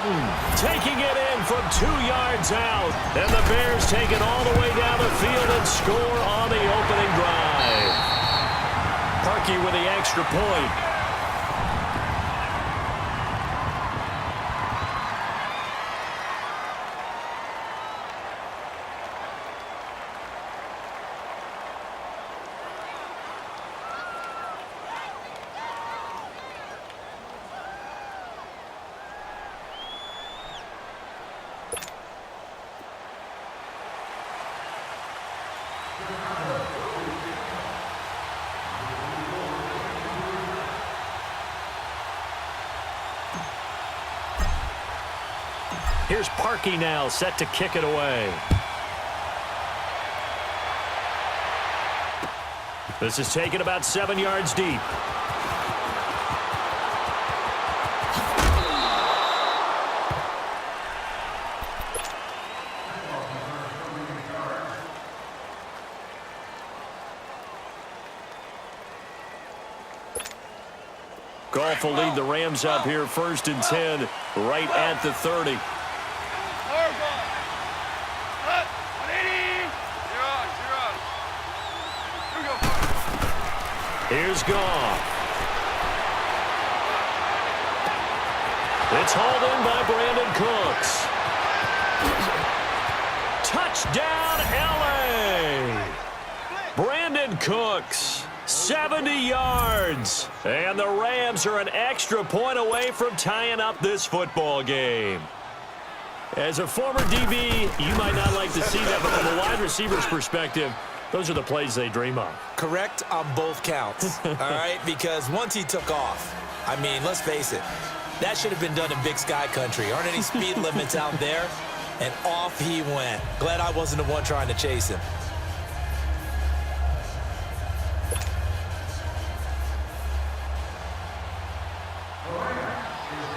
Martin taking it in from 2 yards out. And the Bears take it all the way down the field and score on the opening drive. Parkey with the extra point. Here's Parkey now, set to kick it away. This is taken about 7 yards deep. Goff will lead the Rams up here, 1st and 10, right at the 30. Here's Goff. It's hauled in by Brandon Cooks. Touchdown, L.A. Brandon Cooks, 70 yards. And the Rams are an extra point away from tying up this football game. As a former DB, you might not like to see that, but from a wide receiver's perspective, those are the plays they dream of. Correct on both counts, all right? Because once he took off, I mean, let's face it, that should have been done in Big Sky country. Aren't any speed limits out there? And off he went. Glad I wasn't the one trying to chase him.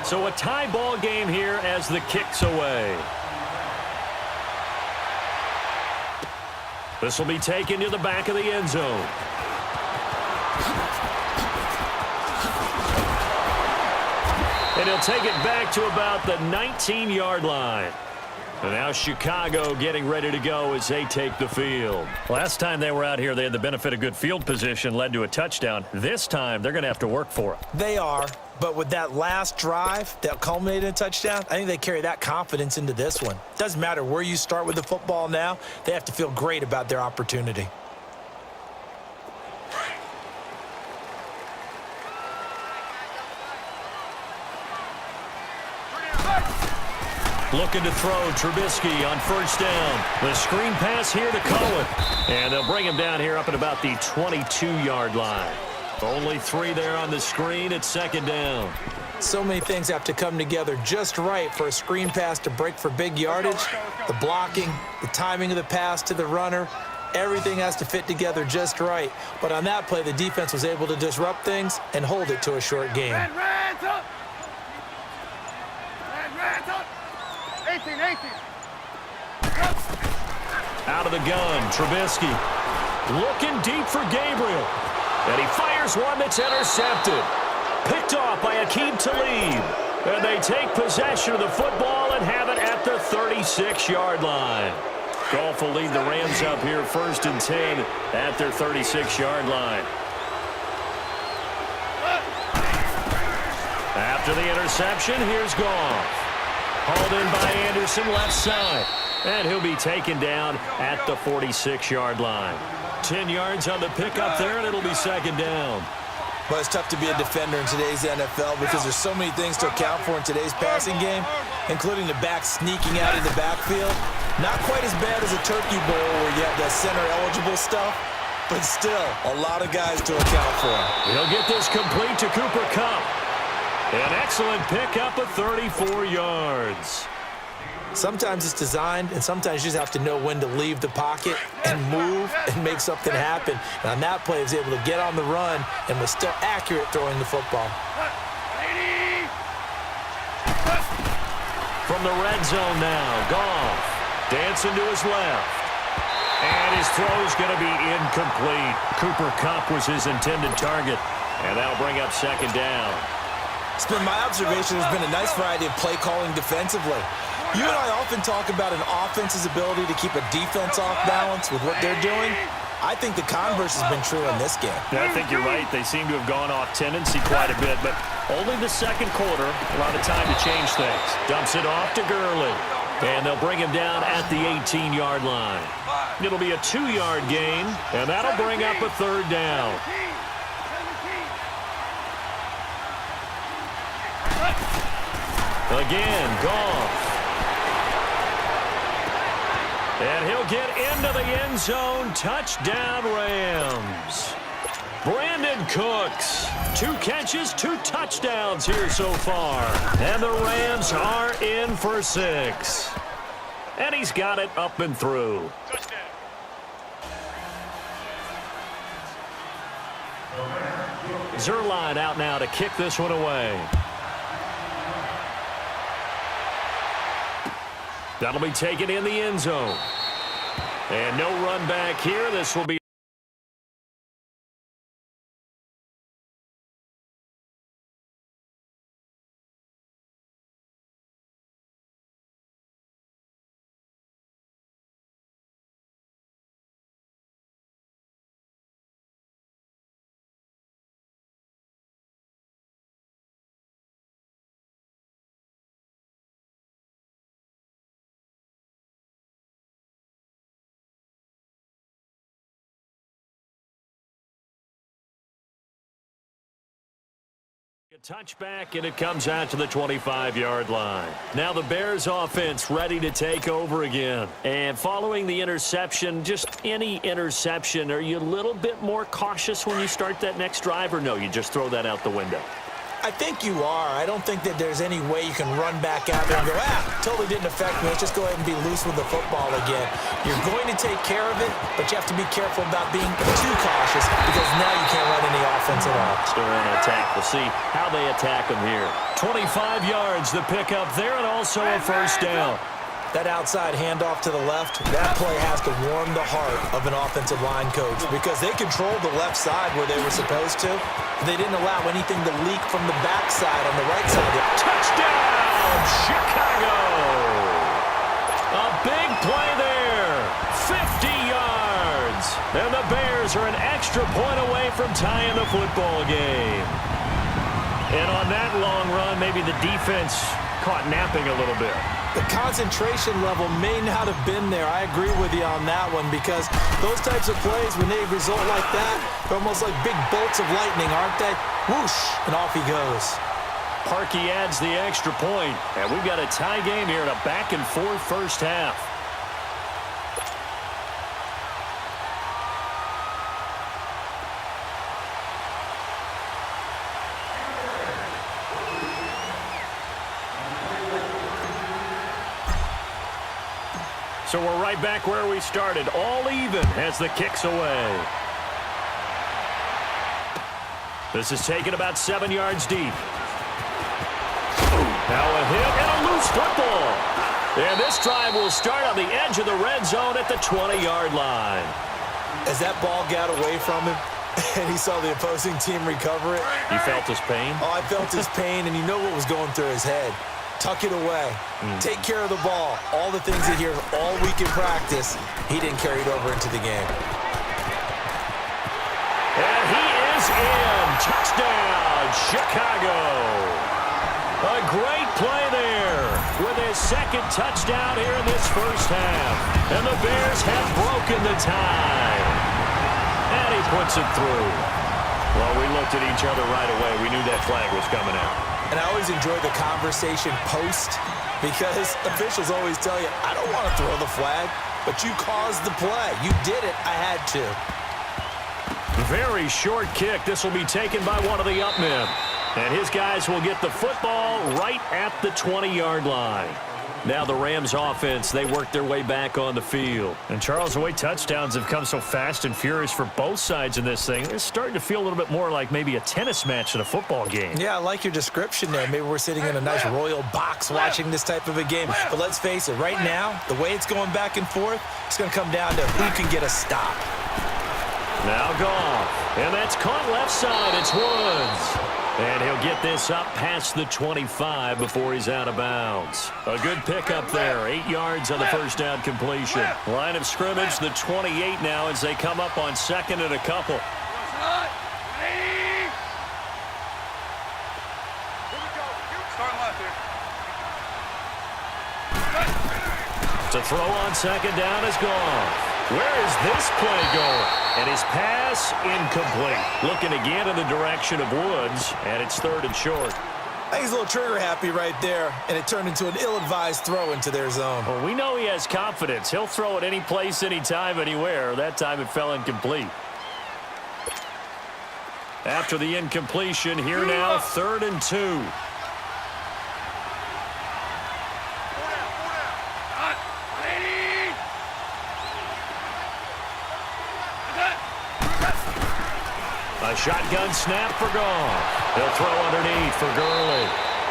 So a tie ball game here as the kick's away. This will be taken to the back of the end zone. And he'll take it back to about the 19-yard line. And now Chicago getting ready to go as they take the field. Last time they were out here, they had the benefit of good field position, led to a touchdown. This time, they're going to have to work for it. They are. But with that last drive that culminated in a touchdown, I think they carry that confidence into this one. Doesn't matter where you start with the football now. They have to feel great about their opportunity. Looking to throw, Trubisky on 1st down. The screen pass here to Cohen. And they'll bring him down here up at about the 22-yard line. Only 3 there on the screen at 2nd down. So many things have to come together just right for a screen pass to break for big yardage. The blocking, the timing of the pass to the runner, everything has to fit together just right. But on that play, the defense was able to disrupt things and hold it to a short game. Out of the gun, Trubisky. Looking deep for Gabriel. And he fires one that's intercepted. Picked off by Akeem Talib. And they take possession of the football and have it at the 36-yard line. Goff will lead the Rams up here 1st and 10 at their 36-yard line. After the interception, here's Goff. Hauled in by Anderson, left side. And he'll be taken down at the 46-yard line. 10 yards on the pickup there, and it'll be 2nd down. But it's tough to be a defender in today's NFL because there's so many things to account for in today's passing game, including the back sneaking out of the backfield. Not quite as bad as a turkey bowl where you have that center-eligible stuff, but still a lot of guys to account for. He'll get this complete to Cooper Kupp. An excellent pickup of 34 yards. Sometimes it's designed, and sometimes you just have to know when to leave the pocket and move and make something happen. And on that play, he was able to get on the run and was still accurate throwing the football. From the red zone now, Goff dancing to his left. And his throw's going to be incomplete. Cooper Kupp was his intended target. And that'll bring up 2nd down. It's been my observation there's been a nice variety of play calling defensively. You and I often talk about an offense's ability to keep a defense off balance with what they're doing. I think the converse has been true in this game. Yeah, I think you're right. They seem to have gone off tendency quite a bit, but only the second quarter. A lot of time to change things. Dumps it off to Gurley. And they'll bring him down at the 18-yard line. It'll be a 2-yard gain, and that'll bring up a third down. Again, Goff. And he'll get into the end zone. Touchdown, Rams. Brandon Cooks. 2 catches, 2 touchdowns here so far. And the Rams are in for 6. And he's got it up and through. Zerline out now to kick this one away. That'll be taken in the end zone. And no run back here. This will be a touchback, and it comes out to the 25-yard line. Now the Bears offense ready to take over again. And following the interception, just any interception, are you a little bit more cautious when you start that next drive, or no, you just throw that out the window? I think you are. I don't think that there's any way you can run back out there and go, totally didn't affect me. Let's just go ahead and be loose with the football again. You're going to take care of it, but you have to be careful about being too cautious because now you can't run any offense at all. Still in attack. We'll see how they attack them here. 25 yards, the pickup there, and also a first down. That outside handoff to the left, that play has to warm the heart of an offensive line coach because they controlled the left side where they were supposed to. They didn't allow anything to leak from the backside on the right side. Touchdown, Chicago! A big play there, 50 yards. And the Bears are an extra point away from tying the football game. And on that long run, maybe the defense caught napping a little bit. The concentration level may not have been there. I agree with you on that one because those types of plays, when they result like that, they're almost like big bolts of lightning, aren't they? Whoosh, and off he goes. Parkey adds the extra point, and we've got a tie game here in a back-and-forth first half. So we're right back where we started, all even as the kick's away. This is taken about 7 yards deep. Now a hit and a loose football. And this drive will start on the edge of the red zone at the 20-yard line. As that ball got away from him and he saw the opposing team recover it. You felt his pain? Oh, I felt his pain, and you know what was going through his head. Tuck it away. Take care of the ball. All the things he hears all week in practice, he didn't carry it over into the game. And he is in. Touchdown, Chicago. A great play there with his second touchdown here in this first half. And the Bears have broken the tie. And he puts it through. Well, we looked at each other right away. We knew that flag was coming out. And I always enjoy the conversation post because officials always tell you, I don't want to throw the flag, but you caused the play. You did it. I had to. Very short kick. This will be taken by one of the up men. And his guys will get the football right at the 20-yard line. Now the Rams offense, they work their way back on the field. And Charles, the way touchdowns have come so fast and furious for both sides in this thing, it's starting to feel a little bit more like maybe a tennis match in a football game. Yeah, I like your description there. Maybe we're sitting in a nice royal box watching this type of a game. But let's face it, right now, the way it's going back and forth, it's going to come down to who can get a stop. Now Goff. And that's caught left side. It's Woods. And he'll get this up past the 25 before he's out of bounds. A good pickup there. 8 yards on the first down completion. Line of scrimmage, the 28 now as they come up on second and a couple. To throw on second down is gone. Where is this play going? And his pass incomplete. Looking again in the direction of Woods, and it's third and short. I think he's a little trigger happy right there, and it turned into an ill-advised throw into their zone. Well, we know he has confidence. He'll throw it any place, anytime, anywhere. That time it fell incomplete. After the incompletion, here now, third and 2. A shotgun snap for Goff. He'll throw underneath for Gurley.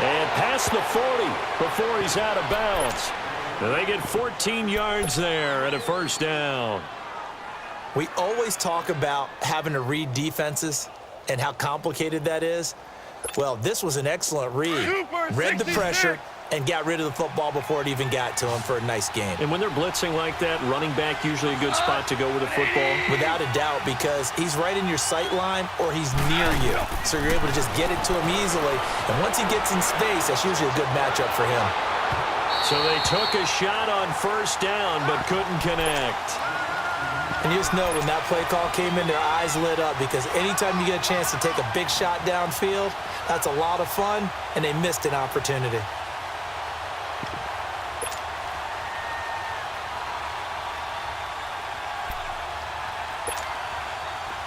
And past the 40 before he's out of bounds. They get 14 yards there and a first down. We always talk about having to read defenses and how complicated that is. Well, this was an excellent read. Read the pressure and got rid of the football before it even got to him for a nice game. And when they're blitzing like that, running back usually a good spot to go with the football? Without a doubt, because he's right in your sight line or he's near you. So you're able to just get it to him easily. And once he gets in space, that's usually a good matchup for him. So they took a shot on first down but couldn't connect. And you just know when that play call came in, their eyes lit up because anytime you get a chance to take a big shot downfield, that's a lot of fun, and they missed an opportunity.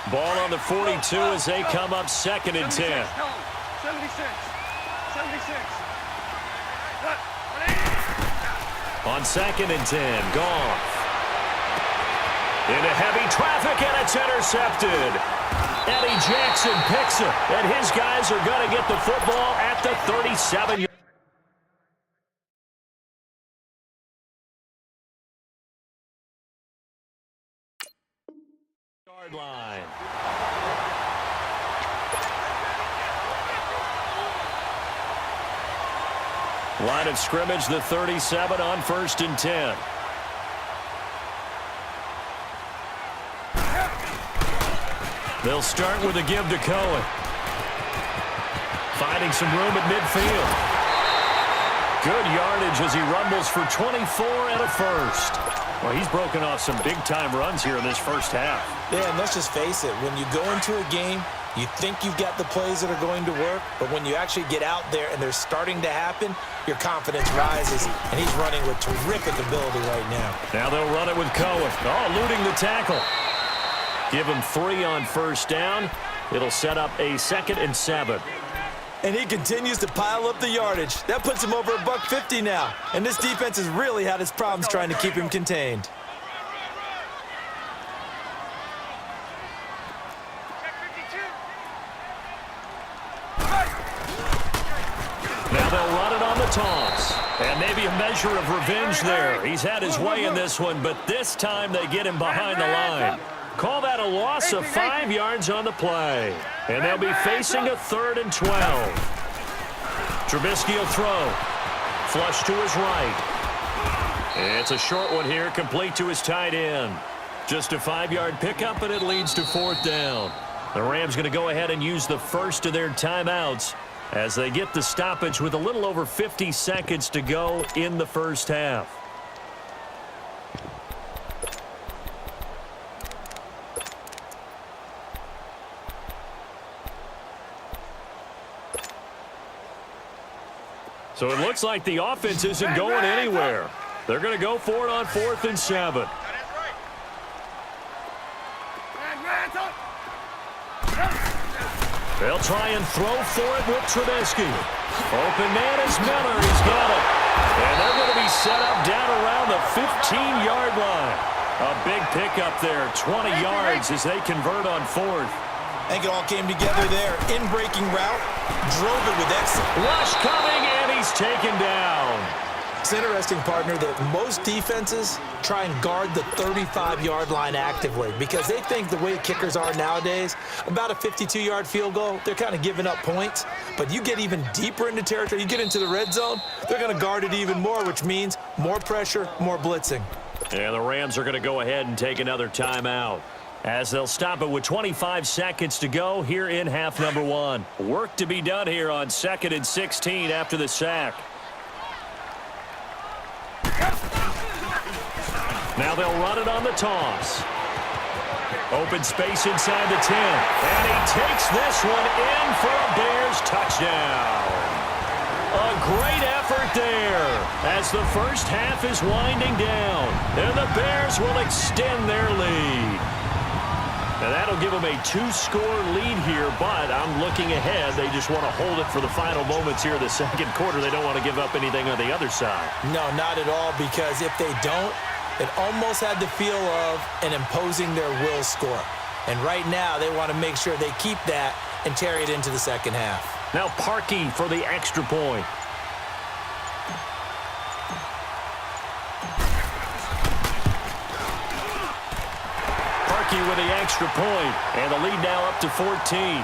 Ball on the 42 as they come up second and 10. 76. On second and 10, Goff. Into heavy traffic, and it's intercepted. Eddie Jackson picks it, and his guys are going to get the football at the 37-yard line. Line of scrimmage, the 37 on first and 10. They'll start with a give to Cohen. Finding some room at midfield. Good yardage as he rumbles for 24 and a first. Well, he's broken off some big-time runs here in this first half. Yeah, and let's just face it. When you go into a game, you think you've got the plays that are going to work, but when you actually get out there and they're starting to happen, your confidence rises, and he's running with terrific ability right now. Now they'll run it with Cohen. Oh, eluding the tackle. Give him 3 on first down. It'll set up a second and 7. And he continues to pile up the yardage. That puts him over $150 now. And this defense has really had its problems trying to keep him contained. Now they'll run it on the toss. And maybe a measure of revenge there. He's had his way in this one, but this time they get him behind the line. Call that a loss of 5 yards on the play. And they'll be facing a third and 12. Trubisky will throw. Flush to his right. It's a short one here, complete to his tight end. Just a 5-yard pickup, and it leads to fourth down. The Rams going to go ahead and use the first of their timeouts as they get the stoppage with a little over 50 seconds to go in the first half. So it looks like the offense isn't going anywhere. They're going to go for it on 4th and 7. They'll try and throw for it with Trubisky. Open man is Miller. He's got it. And they're going to be set up down around the 15-yard line. A big pickup there, 20 yards as they convert on 4th. I think it all came together there. In-breaking route, drove it with excellence. Rush coming, and he's taken down. It's interesting, partner, that most defenses try and guard the 35-yard line actively because they think the way kickers are nowadays, about a 52-yard field goal, they're kind of giving up points. But you get even deeper into territory, you get into the red zone, they're going to guard it even more, which means more pressure, more blitzing. And the Rams are going to go ahead and take another timeout, as they'll stop it with 25 seconds to go here in half number one. Work to be done here on 2nd and 16 after the sack. Now they'll run it on the toss. Open space inside the 10. And he takes this one in for a Bears touchdown. A great effort there as the first half is winding down. And the Bears will extend their lead. Now that'll give them a 2-score lead here, but I'm looking ahead. They just want to hold it for the final moments here in the second quarter. They don't want to give up anything on the other side. No, not at all, because if they don't, it almost had the feel of an imposing their will score. And right now, they want to make sure they keep that and carry it into the second half. Now Parkey for the extra point. Parkey with the extra point, and the lead now up to 14.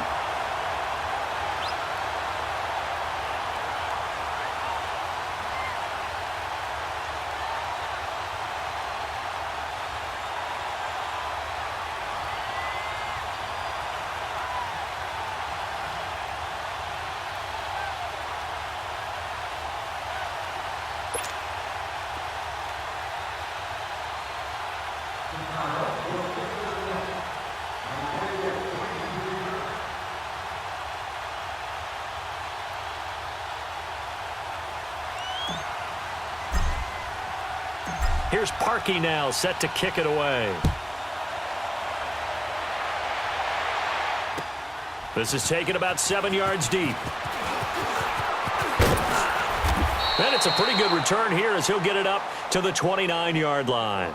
Here's Parkey now, set to kick it away. This is taken about 7 yards deep. And it's a pretty good return here as he'll get it up to the 29-yard line.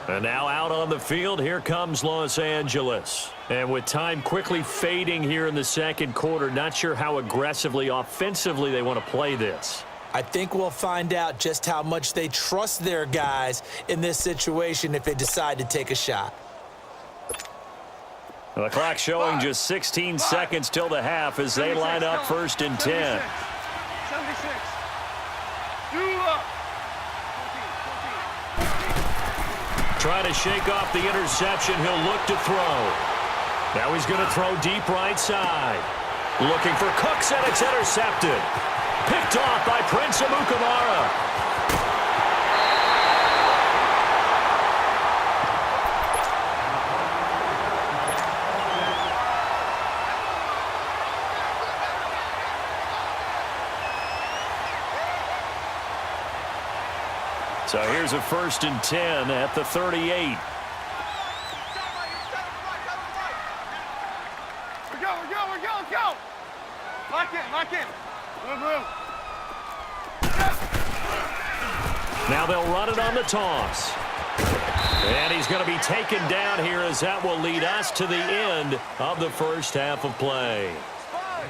And now out on the field, here comes Los Angeles. And with time quickly fading here in the second quarter, not sure how aggressively, offensively they want to play this. I think we'll find out just how much they trust their guys in this situation if they decide to take a shot. The clock showing just 16 seconds till the half as they line up 1st and 10. 76. Trying to shake off the interception. He'll look to throw. Now he's going to throw deep right side. Looking for Cooks, and it's intercepted. Picked off by Prince Amukamara. So here's a 1st and 10 at the 38. We go. Lock in. Move. Now they'll run it on the toss. And he's going to be taken down here as that will lead us to the end of the first half of play.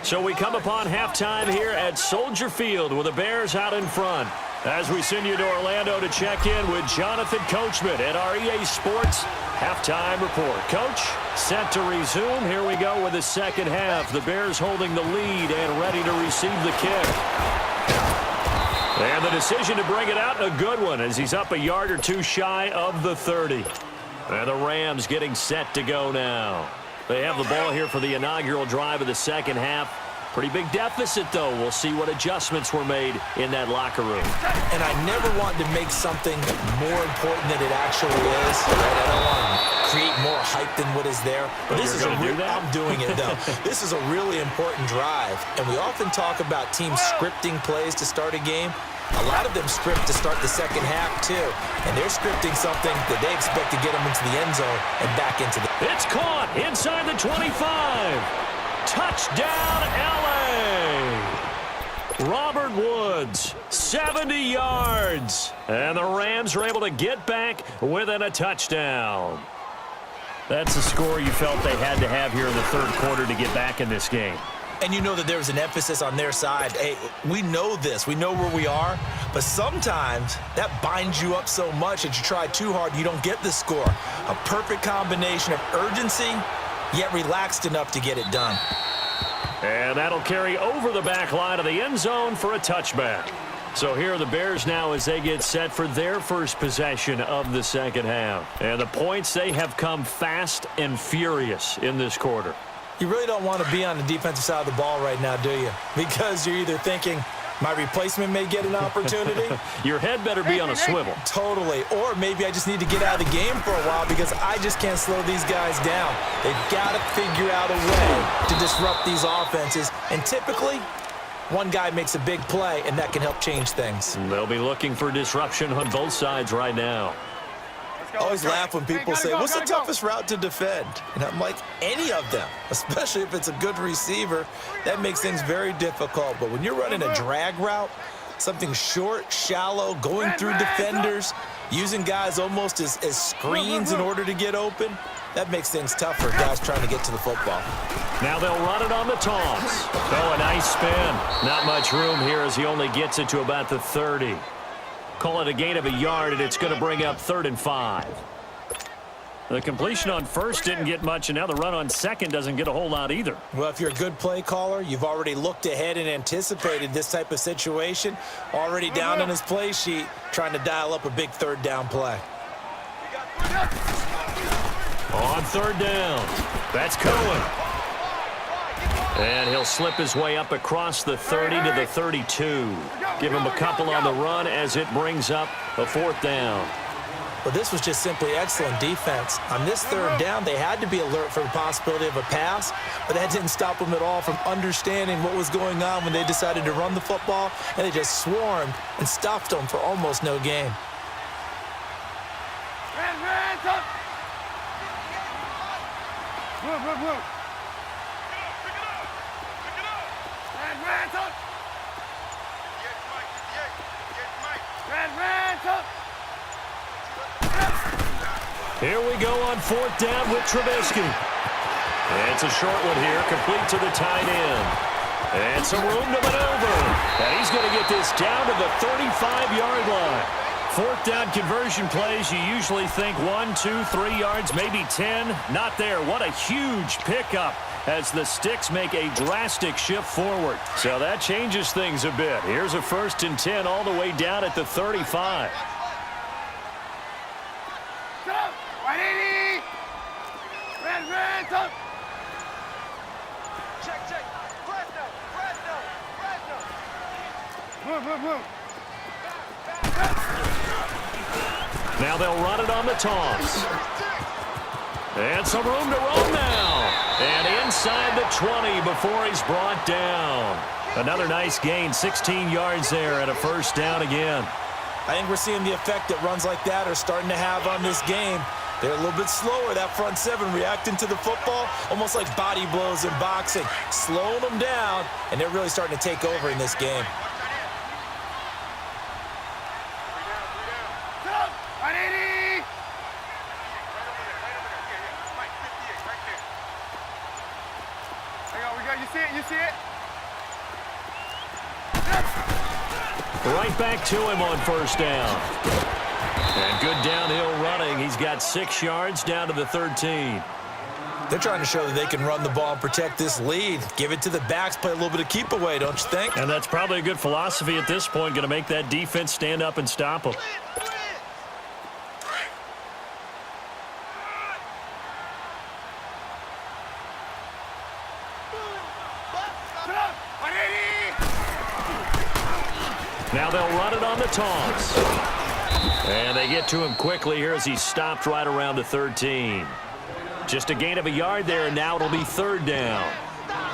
So we come upon halftime here at Soldier Field with the Bears out in front. As we send you to Orlando to check in with Jonathan Coachman at our EA Sports Halftime Report. Coach, set to resume. Here we go with the second half. The Bears holding the lead and ready to receive the kick. And the decision to bring it out, a good one, as he's up a yard or two shy of the 30. And the Rams getting set to go now. They have the ball here for the inaugural drive of the second half. Pretty big deficit, though. We'll see what adjustments were made in that locker room. And I never want to make something more important than it actually is. Right? I don't want to create more hype than what is there. But this is I'm doing it, though. This is a really important drive. And we often talk about teams scripting plays to start a game. A lot of them script to start the second half, too. And they're scripting something that they expect to get them into the end zone and back into the... It's caught inside the 25. Touchdown, L.A. Robert Woods, 70 yards. And the Rams are able to get back within a touchdown. That's the score you felt they had to have here in the third quarter to get back in this game. And you know that there's an emphasis on their side. Hey, we know this. We know where we are. But sometimes that binds you up so much that you try too hard, you don't get the score. A perfect combination of urgency, yet relaxed enough to get it done. And that'll carry over the back line of the end zone for a touchback. So here are the Bears now as they get set for their first possession of the second half. And the points, they have come fast and furious in this quarter. You really don't want to be on the defensive side of the ball right now, do you? Because you're either thinking, my replacement may get an opportunity. Your head better be on a swivel. Totally. Or maybe I just need to get out of the game for a while because I just can't slow these guys down. They've got to figure out a way to disrupt these offenses. And typically, one guy makes a big play, and that can help change things. And they'll be looking for disruption on both sides right now. I always laugh when people say, what's the toughest route to defend? And I'm like, any of them, especially if it's a good receiver. That makes things very difficult. But when you're running a drag route, something short, shallow, going through defenders, using guys almost as screens in order to get open, that makes things tough for guys trying to get to the football. Now they'll run it on the toss. Oh, a nice spin. Not much room here as he only gets it to about the 30. Call it a gain of a yard, and it's going to bring up 3rd and 5. The completion on first didn't get much, and now the run on second doesn't get a whole lot either. Well, if you're a good play caller, you've already looked ahead and anticipated this type of situation. Already down on his play sheet, trying to dial up a big 3rd down play. On 3rd down, that's Cohen. And he'll slip his way up across the 30 to the 32. Give him a couple on the run as it brings up a 4th down. Well, this was just simply excellent defense. On this 3rd down, they had to be alert for the possibility of a pass, but that didn't stop them at all from understanding what was going on when they decided to run the football, and they just swarmed and stopped them for almost no gain. Here we go on 4th down with Trubisky. And it's a short one here, complete to the tight end. And some room to maneuver. And he's going to get this down to the 35-yard line. 4th down conversion plays, you usually think 1, 2, 3 yards, maybe 10. Not there. What a huge pickup as the sticks make a drastic shift forward. So that changes things a bit. Here's a 1st and 10 all the way down at the 35. Now they'll run it on the toss. And some room to run now. And inside the 20 before he's brought down. Another nice gain, 16 yards there and a 1st down again. I think we're seeing the effect that runs like that are starting to have on this game. They're a little bit slower, that front 7, reacting to the football, almost like body blows in boxing, slowing them down, and they're really starting to take over in this game. You see it? Right back to him on 1st down. And good downhill running. He's got 6 yards down to the 13. They're trying to show that they can run the ball and protect this lead. Give it to the backs, play a little bit of keep away, don't you think? And that's probably a good philosophy at this point, going to make that defense stand up and stop them. Now they'll run it on the toss. And they get to him quickly here as he's stopped right around the 13. Just a gain of a yard there, and now it'll be 3rd down.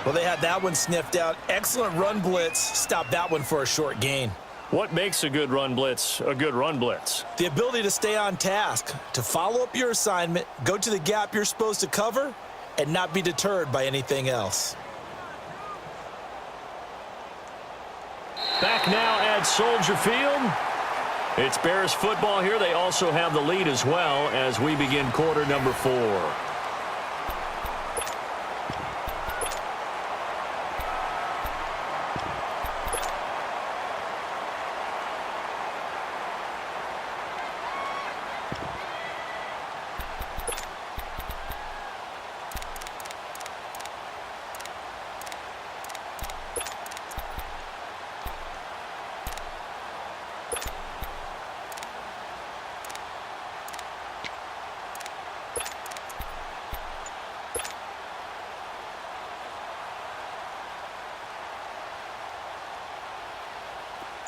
Well, they had that one sniffed out. Excellent run blitz. Stop that one for a short gain. What makes a good run blitz a good run blitz? The ability to stay on task, to follow up your assignment, go to the gap you're supposed to cover, and not be deterred by anything else. Back now at Soldier Field. It's Bears football here. They also have the lead as well as we begin quarter number 4.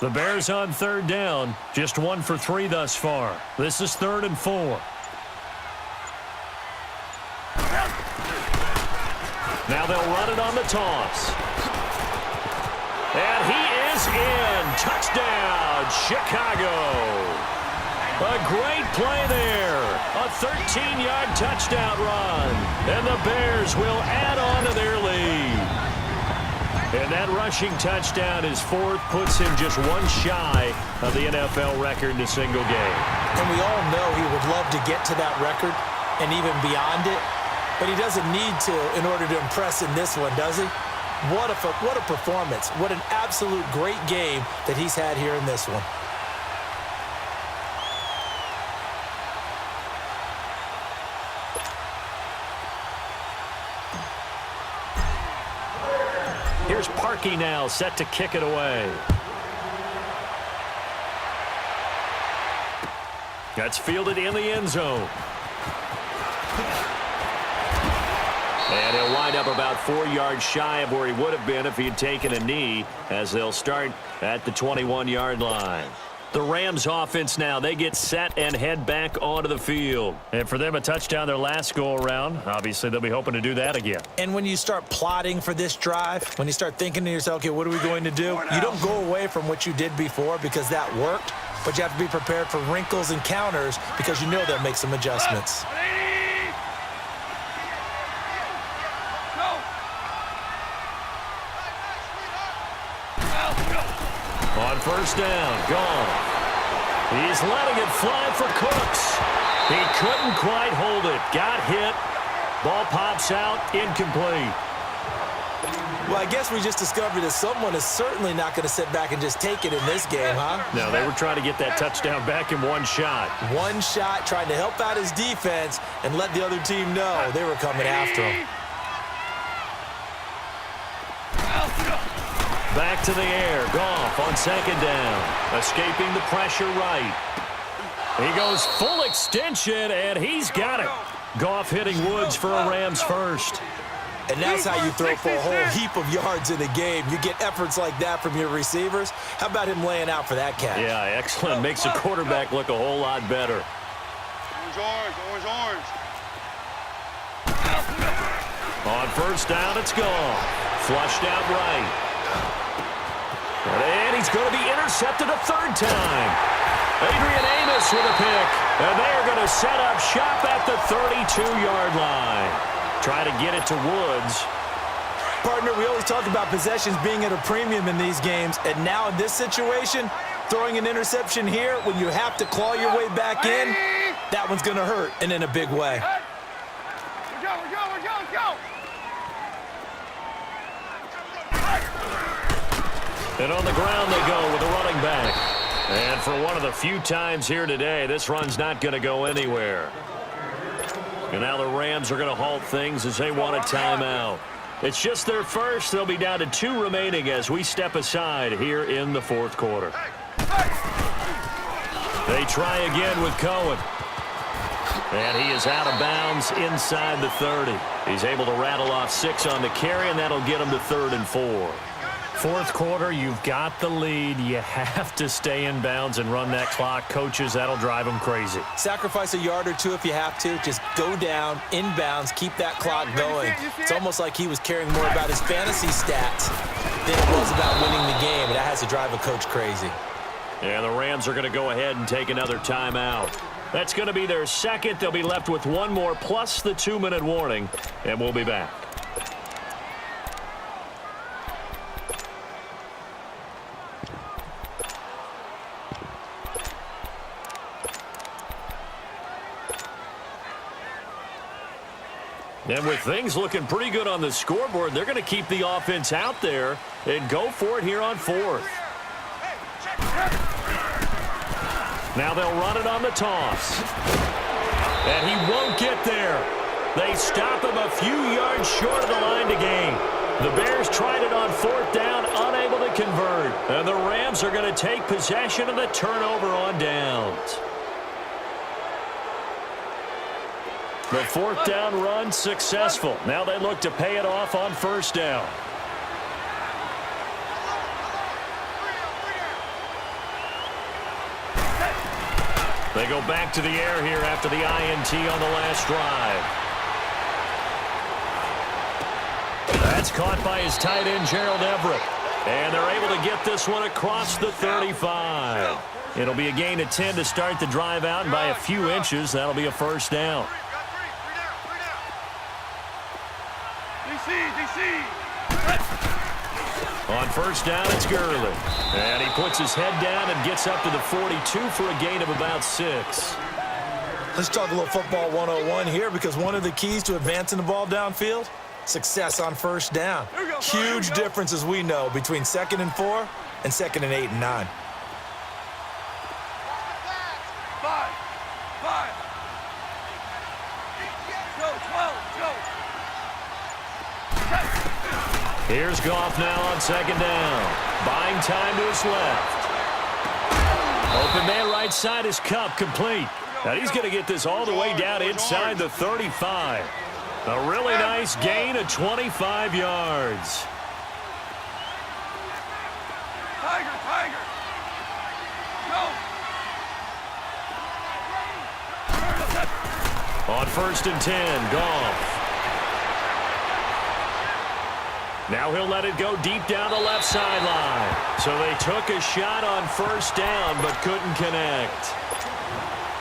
The Bears on third down, just 1 for 3 thus far. This is 3rd and 4. Now they'll run it on the toss. And he is in. Touchdown, Chicago. A great play there. A 13-yard touchdown run. And the Bears will add on to their lead. And that rushing touchdown is 4th, puts him just 1 shy of the NFL record in a single game. And we all know he would love to get to that record and even beyond it. But he doesn't need to in order to impress in this one, does he? What a performance. What an absolute great game that he's had here in this one. Here's Parkey now, set to kick it away. That's fielded in the end zone. And he'll wind up about 4 yards shy of where he would have been if he had taken a knee, as they'll start at the 21-yard line. The Rams offense now, they get set and head back onto the field. And for them, a touchdown their last go-around. Obviously, they'll be hoping to do that again. And when you start plotting for this drive, when you start thinking to yourself, okay, what are we going to do? You don't go away from what you did before because that worked, but you have to be prepared for wrinkles and counters because you know they'll make some adjustments. On first down, gone. He's letting it fly for Cooks. He couldn't quite hold it. Got hit. Ball pops out, incomplete. Well, I guess we just discovered that someone is certainly not going to sit back and just take it in this game, huh? No, they were trying to get that touchdown back in 1 shot. 1 shot, trying to help out his defense and let the other team know they were coming after him. Back to the air. Goff on second down. Escaping the pressure right. He goes full extension, and he's got it. Goff hitting Woods for a Rams first. And that's how you throw for a whole heap of yards in a game. You get efforts like that from your receivers. How about him laying out for that catch? Yeah, excellent. Makes the quarterback look a whole lot better. Orange. On first down, it's gone. Flushed out right. And he's going to be intercepted a 3rd time. Adrian Amos with a pick. And they are going to set up shop at the 32-yard line. Try to get it to Woods. Partner, we always talk about possessions being at a premium in these games. And now in this situation, throwing an interception here when you have to claw your way back in, that one's going to hurt, and in a big way. We're go. And on the ground they go with a running back. And for one of the few times here today, this run's not going to go anywhere. And now the Rams are going to halt things as they want a timeout. It's just their first. They'll be down to 2 remaining as we step aside here in the 4th quarter. They try again with Cohen. And he is out of bounds inside the 30. He's able to rattle off 6 on the carry, and that'll get him to 3rd and 4. 4th quarter, you've got the lead. You have to stay in bounds and run that clock. Coaches, that'll drive them crazy. Sacrifice a yard or 2 if you have to. Just go down, in bounds, keep that clock going. It's almost like he was caring more about his fantasy stats than it was about winning the game. And that has to drive a coach crazy. And the Rams are going to go ahead and take another timeout. That's going to be their second. They'll be left with 1 more plus the 2-minute warning, and we'll be back. And with things looking pretty good on the scoreboard, they're going to keep the offense out there and go for it here on 4th. Now they'll run it on the toss. And he won't get there. They stop him a few yards short of the line to gain. The Bears tried it on 4th down, unable to convert. And the Rams are going to take possession of the turnover on downs. The 4th down run successful. Now they look to pay it off on 1st down. They go back to the air here after the INT on the last drive. That's caught by his tight end, Gerald Everett. And they're able to get this one across the 35. It'll be a gain of 10 to start the drive out, and by a few inches, that'll be a first down. On first down, it's Gurley. And he puts his head down and gets up to the 42 for a gain of about 6. Let's talk a little football 101 here, because one of the keys to advancing the ball downfield, success on first down. Huge difference, as we know, between 2nd and 4 and 2nd and 8 and 9. Here's Goff now on 2nd down. Buying time to his left. Open man right side is Kupp, complete. Now he's going to get this all the way down inside the 35. A really nice gain of 25 yards. Tiger. Go. On 1st and 10, Goff. Now he'll let it go deep down the left sideline. So they took a shot on first down but couldn't connect.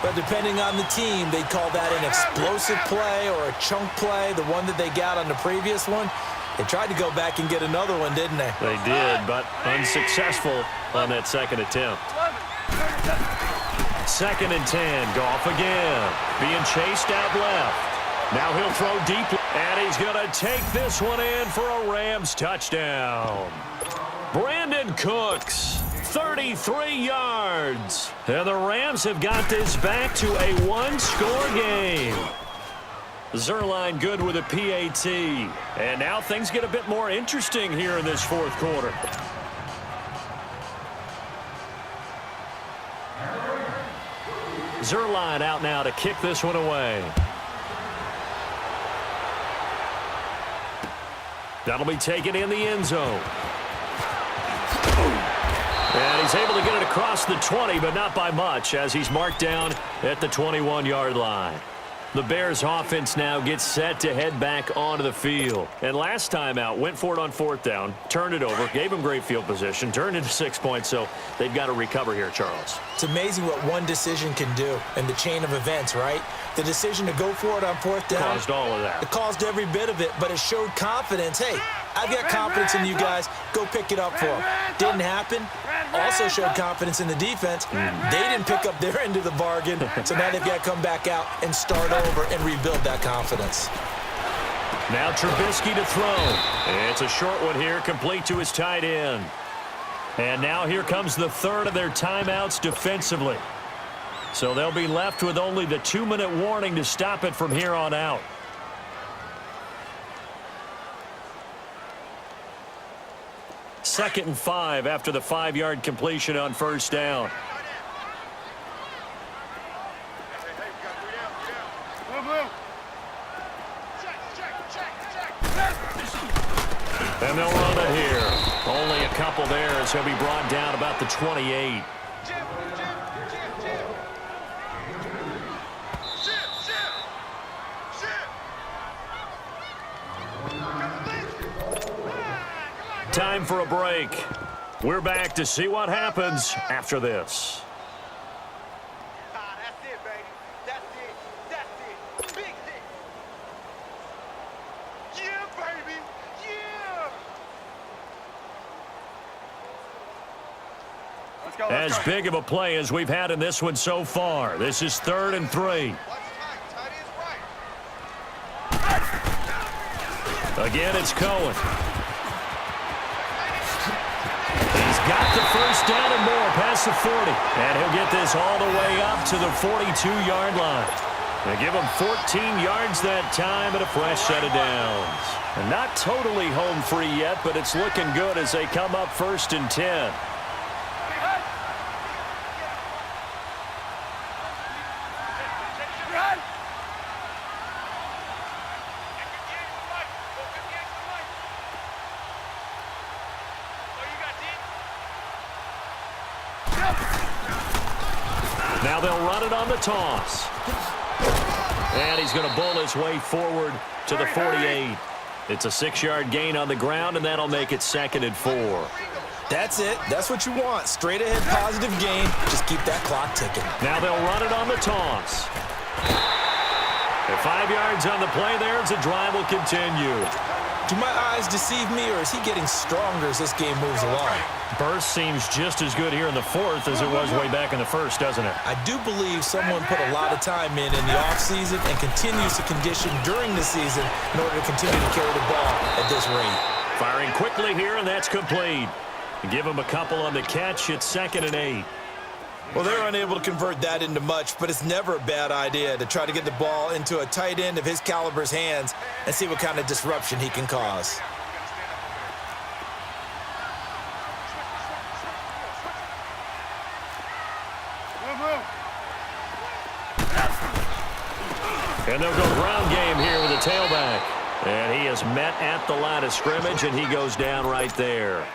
But depending on the team, they'd call that an explosive play or a chunk play, the one that they got on the previous one. They tried to go back and get another one, didn't they? They did, but unsuccessful on that second attempt. 2nd and 10, Goff again. Being chased out left. Now he'll throw deep, and he's going to take this one in for a Rams touchdown. Brandon Cooks, 33 yards. And the Rams have got this back to a one-score game. Zerline good with a PAT. And now things get a bit more interesting here in this fourth quarter. Zerline out now to kick this one away. That'll be taken in the end zone. And he's able to get it across the 20, but not by much, as he's marked down at the 21-yard line. The Bears offense now gets set to head back onto the field. And last time out, went for it on 4th down, turned it over, gave them great field position, turned into 6 points, so they've got to recover here, Charles. It's amazing what one decision can do in the chain of events, right? The decision to go for it on 4th down. Caused all of that. It caused every bit of it, but it showed confidence. Hey, I've got confidence in you guys. Go pick it up for them. Didn't happen. Also showed confidence in the defense. They didn't pick up their end of the bargain, so now they've got to come back out and start over and rebuild that confidence. Now Trubisky to throw. It's a short one here, complete to his tight end. And now here comes the third of their timeouts defensively. So they'll be left with only the 2-minute warning to stop it from here on out. Second and 5 after the 5-yard completion on first down. And they'll run it here. Only a couple there as he'll be brought down about the 28. Time for a break. We're back to see what happens after this. That's it, baby. That's it. Big hit. Yeah, baby. Yeah. Let's go. As big of a play as we've had in this one so far. This is 3rd and 3. Again, it's Cohen. Got the first down and more past the 40. And he'll get this all the way up to the 42-yard line. They give him 14 yards that time and a fresh set of downs. And not totally home free yet, but it's looking good as they come up 1st and 10. Now they'll run it on the toss. And he's going to bull his way forward to the 48. It's a 6-yard gain on the ground, and that'll make it 2nd and 4. That's it. That's what you want. Straight ahead positive gain. Just keep that clock ticking. Now they'll run it on the toss. And 5 yards on the play there as the drive will continue. Do my eyes deceive me, or is he getting stronger as this game moves along? Burst seems just as good here in the 4th as it was way back in the 1st, doesn't it? I do believe someone put a lot of time in the offseason and continues to condition during the season in order to continue to carry the ball at this rate. Firing quickly here, and that's complete. Give him a couple on the catch. It's 2nd and 8. Well, they're unable to convert that into much, but it's never a bad idea to try to get the ball into a tight end of his caliber's hands and see what kind of disruption he can cause. And they'll go ground game here with a tailback. And he is met at the line of scrimmage, and he goes down right there.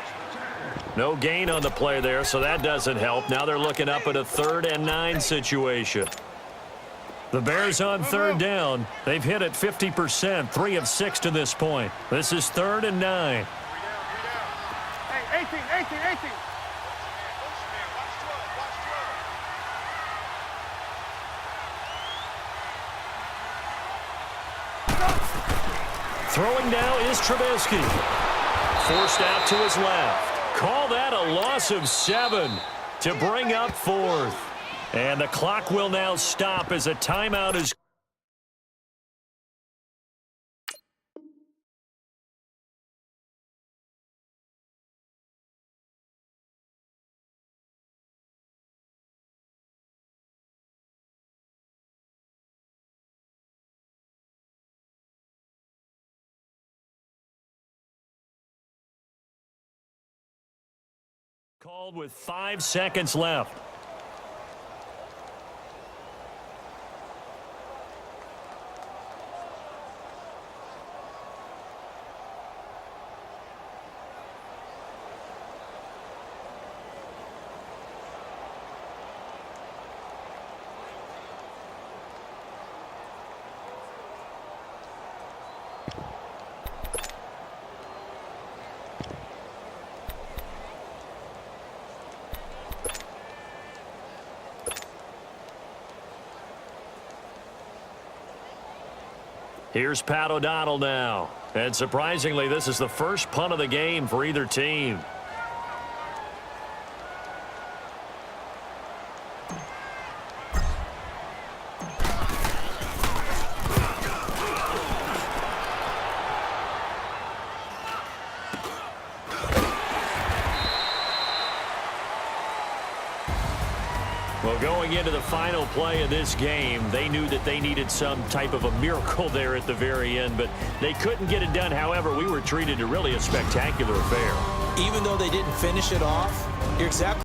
No gain on the play there, so that doesn't help. Now they're looking up at a 3rd and 9 situation. The Bears on 3rd down. They've hit it 50%, 3 of 6 to this point. This is 3rd and 9. Hey, 18. Throwing now is Trubisky. Forced out to his left. Call that a loss of 7 to bring up 4th. And the clock will now stop as a timeout is. Called with 5 seconds left. Here's Pat O'Donnell now. And surprisingly, this is the first punt of the game for either team. Well, going into the final play of this game, they knew that they needed some type of a miracle there at the very end, but they couldn't get it done. However, we were treated to really a spectacular affair. Even though they didn't finish it off, you're exactly